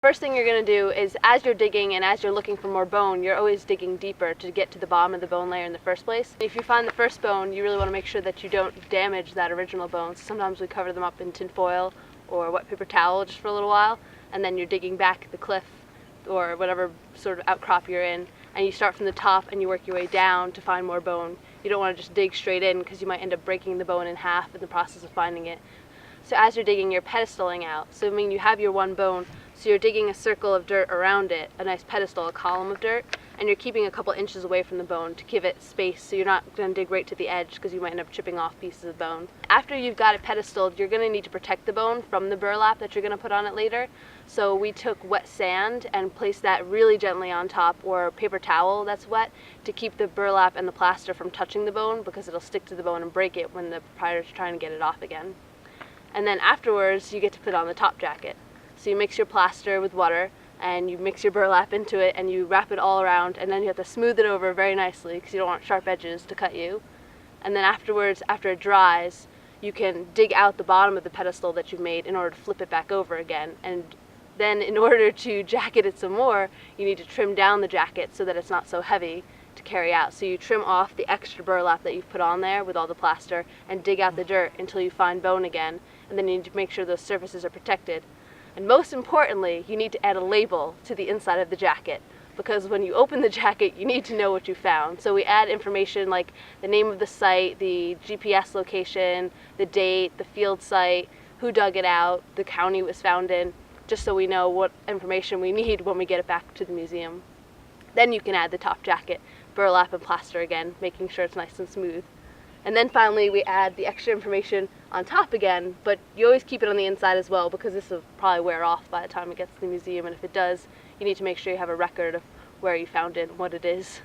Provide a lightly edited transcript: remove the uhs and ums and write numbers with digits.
first thing you're going to do is, as you're digging and as you're looking for more bone, you're always digging deeper to get to the bottom of the bone layer in the first place. If you find the first bone, you really want to make sure that you don't damage that original bone. So sometimes we cover them up in tin foil or wet paper towel just for a little while, and then you're digging back the cliff or whatever sort of outcrop you're in, and you start from the top and you work your way down to find more bone. You don't want to just dig straight in because you might end up breaking the bone in half in the process of finding it. So as you're digging, you're pedestaling out. So I mean, you have your one bone, so you're digging a circle of dirt around it, a nice pedestal, a column of dirt, and you're keeping a couple inches away from the bone to give it space, so you're not going to dig right to the edge because you might end up chipping off pieces of bone. After you've got it pedestaled, you're going to need to protect the bone from the burlap that you're going to put on it later. So we took wet sand and placed that really gently on top, or paper towel that's wet, to keep the burlap and the plaster from touching the bone, because it'll stick to the bone and break it when the proprietor's trying to get it off again. And then afterwards, you get to put on the top jacket. So you mix your plaster with water, and you mix your burlap into it, and you wrap it all around, and then you have to smooth it over very nicely because you don't want sharp edges to cut you. And then afterwards, after it dries, you can dig out the bottom of the pedestal that you've made in order to flip it back over again. And then in order to jacket it some more, you need to trim down the jacket so that it's not so heavy to carry out. So you trim off the extra burlap that you've put on there with all the plaster and dig out the dirt until you find bone again, and then you need to make sure those surfaces are protected. And most importantly, you need to add a label to the inside of the jacket, because when you open the jacket, you need to know what you found. So we add information like the name of the site, the GPS location, the date, the field site, who dug it out, the county it was found in, just so we know what information we need when we get it back to the museum. Then you can add the top jacket, burlap and plaster again, making sure it's nice and smooth. And then finally we add the extra information on top again, but you always keep it on the inside as well, because this will probably wear off by the time it gets to the museum, and if it does, you need to make sure you have a record of where you found it and what it is.